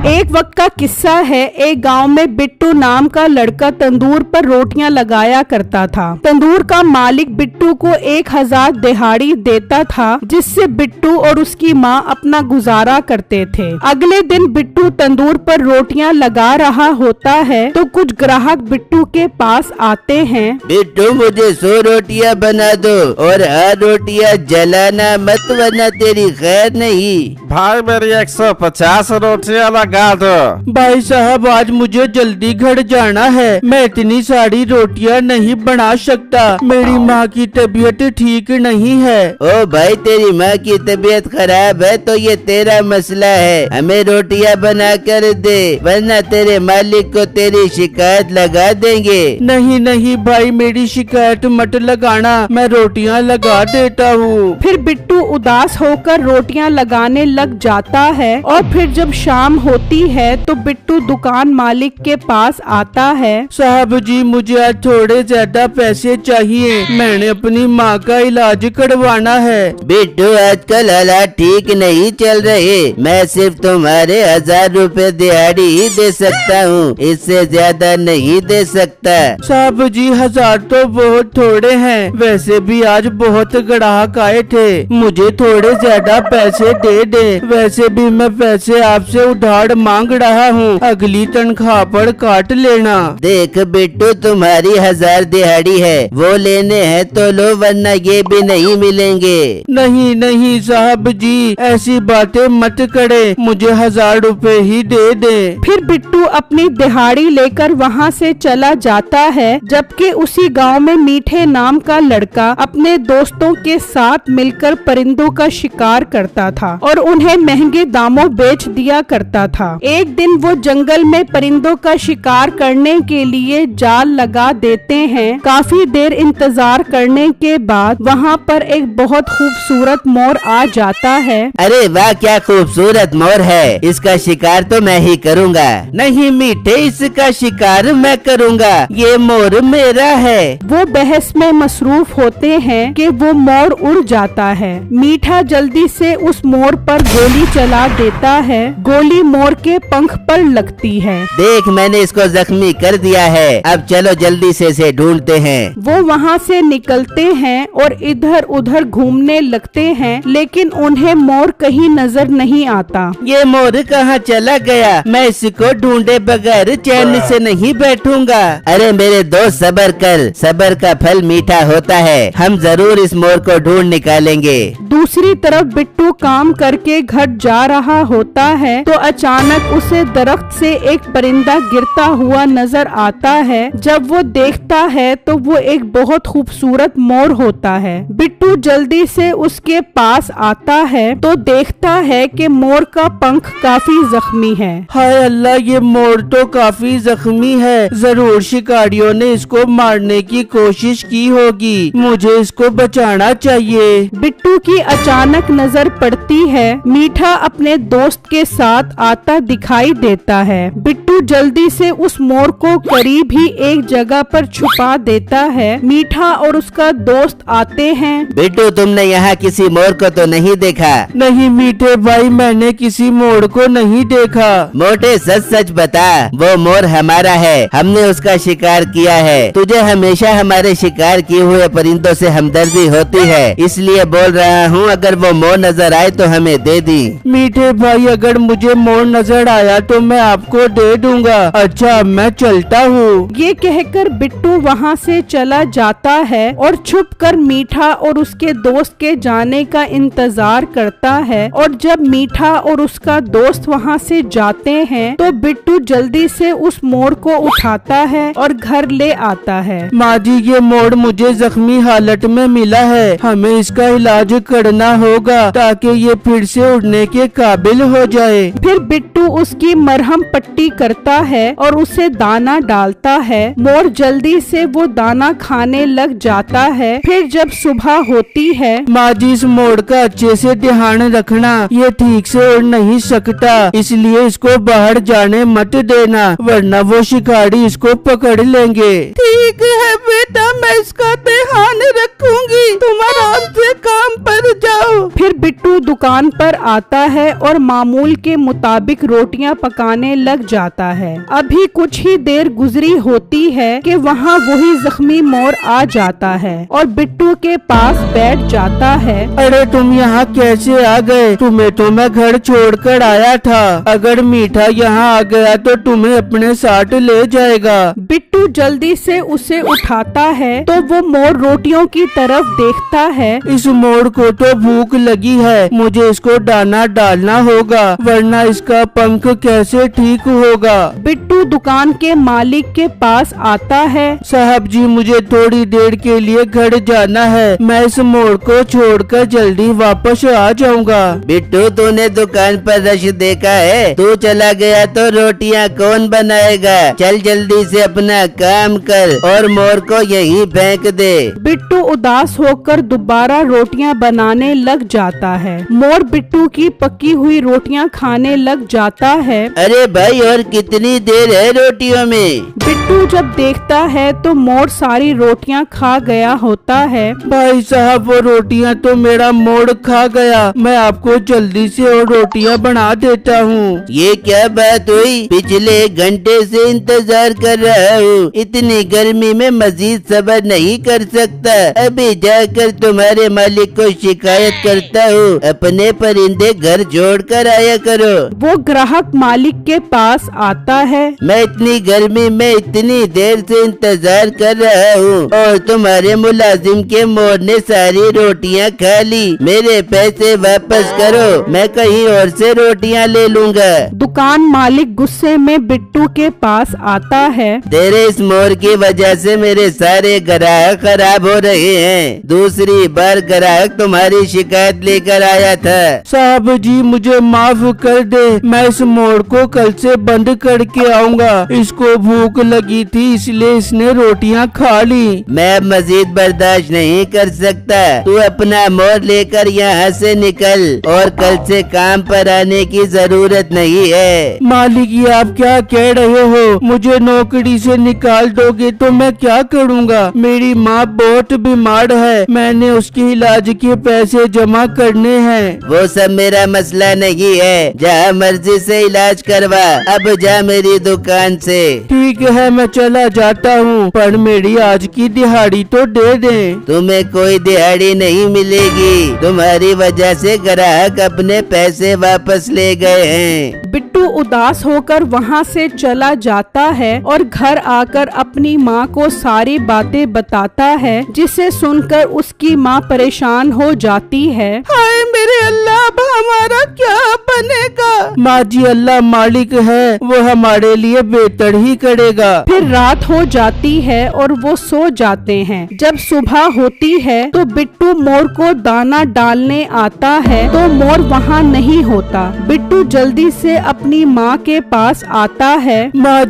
एक वक्त का किस्सा है। एक गांव में बिट्टू नाम का लड़का तंदूर पर रोटियां लगाया करता था। तंदूर का मालिक बिट्टू को 1000 दिहाड़ी देता था, जिससे बिट्टू और उसकी माँ अपना गुजारा करते थे। अगले दिन बिट्टू तंदूर पर रोटियां लगा रहा होता है तो कुछ ग्राहक बिट्टू के पास आते हैं। बिट्टू मुझे 100 रोटियां बना दो और हर रोटियां जलाना मत, वरना तेरी खैर नहीं। भाई मेरी 150 रोटियां लगा दो। भाई साहब आज मुझे जल्दी घर जाना है, मैं इतनी सारी रोटियां नहीं बना सकता, मेरी माँ की तबीयत ठीक नहीं है। ओ भाई तेरी माँ की तबीयत खराब है तो ये तेरा मसला है, हमें रोटियां बना कर दे वरना तेरे मालिक को तेरी शिकायत लगा देंगे। नहीं नहीं भाई मेरी शिकायत मत लगाना, मैं रोटियां लगा देता हूँ। फिर बिट्टू उदास होकर रोटियां लगाने लग जाता है और फिर जब शाम होती है तो बिट्टू दुकान मालिक के पास आता है। साहब जी मुझे आज थोड़े ज्यादा पैसे चाहिए, मैंने अपनी माँ का इलाज करवाना है। बिट्टू आजकल हालात ठीक नहीं चल रहे, मैं सिर्फ तुम्हारे 1000 रुपए दिहाड़ी ही दे सकता हूँ, इससे ज्यादा नहीं दे सकता। साहब जी 1000 तो बहुत थोड़े हैं, वैसे भी आज बहुत ग्राहक आए थे, मुझे थोड़े ज्यादा पैसे दे दे। वैसे भी मैं पैसे आपसे उधार मांग रहा हूँ, अगली तनख्वाह पर काट लेना। देख बिट्टू तुम्हारी 1000 दिहाड़ी है, वो लेने हैं तो लो वरना ये भी नहीं मिलेंगे। नहीं नहीं साहब जी ऐसी बातें मत करे, मुझे 1000 रुपए ही दे दे। फिर बिट्टू अपनी दिहाड़ी लेकर वहाँ से चला जाता है, जबकि उसी गांव में मीठे नाम का लड़का अपने दोस्तों के साथ मिलकर परिंदों का शिकार करता था और उन्हें महंगे दामों बेच दिया करता था। एक दिन वो जंगल में परिंदों का शिकार करने के लिए जाल लगा देते हैं। काफी देर इंतजार करने के बाद वहाँ पर एक बहुत खूबसूरत मोर आ जाता है। अरे वाह क्या खूबसूरत मोर है, इसका शिकार तो मैं ही करूँगा। नहीं मीठे इसका शिकार मैं करूँगा, ये मोर मेरा है। वो बहस में मसरूफ होते हैं कि वो मोर उड़ जाता है। मीठा जल्दी से उस मोर पर गोली चला देता है, गोली मोर के पंख पर लगती है। देख मैंने इसको जख्मी कर दिया है, अब चलो जल्दी से इसे ढूंढते हैं। वो वहाँ से निकलते हैं और इधर उधर घूमने लगते हैं, लेकिन उन्हें मोर कहीं नजर नहीं आता। ये मोर कहाँ चला गया, मैं इसको ढूंढे बगैर चैन से नहीं बैठूंगा। अरे मेरे दोस्त सब्र कर, सब्र का फल मीठा होता है, हम जरूर इस मोर को ढूंढ निकालेंगे। दूसरी तरफ बिट्टू काम करके घर जा रहा होता है तो अचानक उसे दरख्त से एक परिंदा गिरता हुआ नजर आता है। जब वो देखता है तो वो एक बहुत खूबसूरत मोर होता है। बिट्टू जल्दी से उसके पास आता है तो देखता है कि मोर का पंख काफी जख्मी है। हाय अल्लाह ये मोर तो काफी जख्मी है, जरूर शिकारियों ने इसको मारने की कोशिश की होगी, मुझे इसको बचाना चाहिए। बिट्टू की अचानक नजर पड़ती है, मीठा अपने दोस्त के साथ आता दिखाई देता है। बिट्टू जल्दी से उस मोर को करीब ही एक जगह पर छुपा देता है। मीठा और उसका दोस्त आते हैं। बिट्टू तुमने यहाँ किसी मोर को तो नहीं देखा? नहीं मीठे भाई मैंने किसी मोर को नहीं देखा। मोटे सच सच बता, वो मोर हमारा है, हमने उसका शिकार किया है। तुझे हमेशा हमारे शिकार किए हुए परिंदों से हमदर्दी होती है, इसलिए बोल रहा हूँ अगर वो मोर नजर आए तो हमें दे दी। मीठे भाई अगर मुझे मोर नजर आया तो मैं आपको दे दूंगा। अच्छा मैं चलता हूँ। ये कहकर बिट्टू वहाँ से चला जाता है और छुपकर मीठा और उसके दोस्त के जाने का इंतजार करता है। और जब मीठा और उसका दोस्त वहाँ से जाते हैं तो बिट्टू जल्दी से उस मोर को उठाता है और घर ले आता है। माँ जी ये मोर मुझे जख्मी हालत में मिला है, हमें इसका इलाज करना होगा ताकि ये फिर से उड़ने के काबिल हो जाए। फिर बिट्टू बिट्टू उसकी मरहम पट्टी करता है और उसे दाना डालता है। मोर जल्दी से वो दाना खाने लग जाता है। फिर जब सुबह होती है, माँ जी इस मोड़ का अच्छे से ध्यान रखना, ये ठीक से उड़ नहीं सकता, इसलिए इसको बाहर जाने मत देना वरना वो शिकारी इसको पकड़ लेंगे। ठीक है बेटा, मैं इसका ध्यान रखूंगी, तुम आराम से काम पर जाओ। फिर बिट्टू दुकान पर आता है और मामूल के मुताबिक रोटियां पकाने लग जाता है। अभी कुछ ही देर गुजरी होती है कि वहाँ वही जख्मी मोर आ जाता है और बिट्टू के पास बैठ जाता है। अरे तुम यहाँ कैसे आ गए? तुम्हें तो मैं घर छोड़कर आया था। अगर मीठा यहाँ आ गया तो तुम्हें अपने साथ ले जाएगा। बिट्टू जल्दी से उसे उठाता है तो वो मोर रोटियों की तरफ देखता है। इस मोर को तो भूख लगी है, मुझे इसको दाना डालना होगा वरना इसका पंख कैसे ठीक होगा। बिट्टू दुकान के मालिक के पास आता है। साहब जी मुझे थोड़ी देर के लिए घर जाना है, मैं इस मोड़ को छोड़कर जल्दी वापस आ जाऊंगा। बिट्टू तूने दुकान पर रश देखा है? तू चला गया तो रोटियां कौन बनाएगा? चल जल्दी से अपना काम कर और मोर को यहीं फेंक दे। बिट्टू उदास होकर दोबारा रोटियां बनाने लग जाता है। मोर बिट्टू की पकी हुई रोटियां खाने लग जाता है। अरे भाई और कितनी देर है रोटियों में? बिट्टू जब देखता है तो मोर सारी रोटियां खा गया होता है। भाई साहब वो रोटियां तो मेरा मोड़ खा गया, मैं आपको जल्दी से और रोटियां बना देता हूँ। ये क्या बात हुई? पिछले घंटे से इंतजार कर रहा हूँ, इतनी गर्मी में मजीद सब्र नहीं कर सकता। अभी जाकर तुम्हारे मालिक को शिकायत करता हूँ, अपने परिंदे घर छोड़कर आया करो। वो ग्राहक मालिक के पास आता है। मैं इतनी गर्मी में इतनी देर से इंतजार कर रहा हूँ और तुम्हारे मुलाजिम के मोर ने सारी रोटियाँ खा ली। मेरे पैसे वापस करो, मैं कहीं और से रोटियाँ ले लूँगा। दुकान मालिक गुस्से में बिट्टू के पास आता है। तेरे इस मोर की वजह से मेरे सारे ग्राहक खराब हो रहे हैं। दूसरी बार ग्राहक तुम्हारी शिकायत लेकर आया था। साहब जी मुझे माफ कर दे, मैं इस मोड़ को कल से बंद करके आऊँगा। इसको भूख लगी थी इसलिए इसने रोटियां खा ली। मैं मजीद बर्दाश्त नहीं कर सकता। तू अपना मोर लेकर यहाँ से निकल और कल से काम पर आने की जरूरत नहीं है। मालिक ये आप क्या कह रहे हो? मुझे नौकरी से निकाल दोगे तो मैं क्या करूँगा? मेरी माँ बहुत बीमार है, मैंने उसके इलाज के पैसे जमा करने हैं। वो सब मेरा मसला नहीं है, जहाँ मर्जी से इलाज करवा। अब जा मेरी दुकान से। ठीक है मैं चला जाता हूँ, पर मेरी आज की दिहाड़ी तो दे दें। तुम्हें कोई दिहाड़ी नहीं मिलेगी, तुम्हारी वजह से ग्राहक अपने पैसे वापस ले गए हैं। बिट्टू उदास होकर वहाँ से चला जाता है और घर आकर अपनी माँ को सारी बातें बताता है, जिसे सुनकर उसकी माँ परेशान हो जाती है। हाय मेरे अल्लाह, अब हमारा क्या बनेगा? माँ जी अल्लाह मालिक है, वो हमारे लिए बेहतर ही करेगा। फिर रात हो जाती है और वो सो जाते हैं। जब सुबह होती है तो बिट्टू मोर को दाना डालने आता है तो मोर वहाँ नहीं होता। बिट्टू जल्दी से अपनी माँ के पास आता है। माँ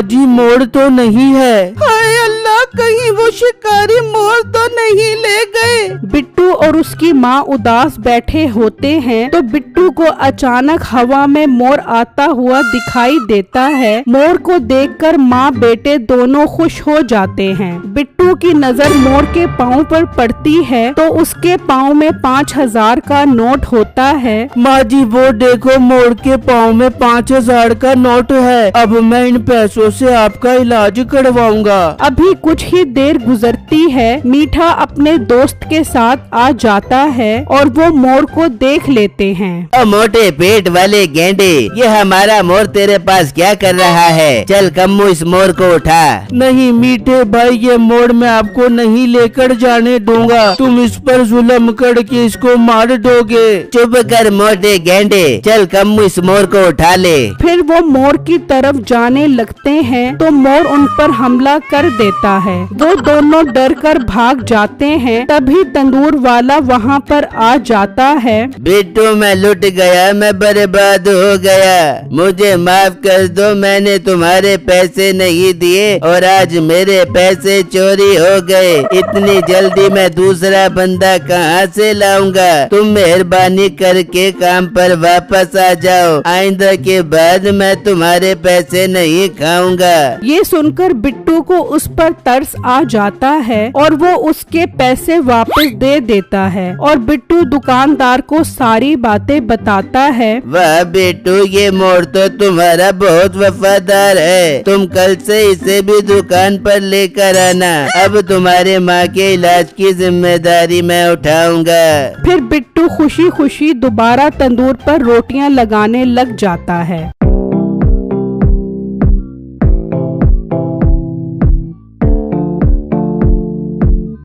जी मोर तो नहीं है। हाय अल्लाह, कहीं वो शिकारी मोर तो नहीं ले गए। बिट्टू और उसकी माँ उदास बैठे होते हैं तो बिट्टू को अचानक हवा में मोर आता हुआ दिखाई देता है। मोर को देखकर माँ बेटे दोनों खुश हो जाते हैं। बिट्टू की नजर मोर के पाँव पर पड़ती है तो उसके पाँव में 5000 का नोट होता है। माँ जी वो देखो, मोर के पाँव में 5000 का नोट है। अब मैं इन पैसों से आपका इलाज करवाऊंगा। अभी कुछ ही देर गुजरती है। मीठा अपने दोस्त के साथ आ जाता है और वो मोर को देख लेते हैं। ओ मोटे पेट वाले गेंडे, ये हमारा मोर तेरे पास क्या कर रहा है? चल कम्मू इस मोर को उठा। नहीं मीठे भाई, ये मोर मैं आपको नहीं लेकर जाने दूंगा। तुम इस पर जुल्म करके इसको मार दोगे। चुप कर मोटे गेंडे, चल कम्मू इस मोर को उठा ले। फिर वो मोर की तरफ जाने लगते हैं तो मोर उन पर हमला कर देता है। वो दोनों डर कर भाग जाते हैं। तभी तंदूर वाला वहाँ पर आ जाता है। बिट्टू मैं लुट गया, मैं बर्बाद हो गया, मुझे माफ कर दो, मैंने तुम्हारे पैसे नहीं दिए और आज मेरे पैसे चोरी हो गए। इतनी जल्दी मैं दूसरा बंदा कहाँ से लाऊंगा? तुम मेहरबानी करके काम पर वापस आ जाओ, आइंदा के बाद मैं तुम्हारे पैसे नहीं खाऊंगा। ये सुनकर बिट्टू को उस पर तरस आ जाता है और वो उसके पैसे वापस दे देता है और बिट्टू दुकानदार को सारी बातें बताता है। वाह बिट्टू, ये मोर तो तुम्हारा बहुत वफादार है, तुम कल से इसे भी दुकान पर लेकर आना। अब तुम्हारे माँ के इलाज की जिम्मेदारी मैं उठाऊंगा। फिर बिट्टू खुशी खुशी दोबारा तंदूर पर रोटियां लगाने लग जाता है।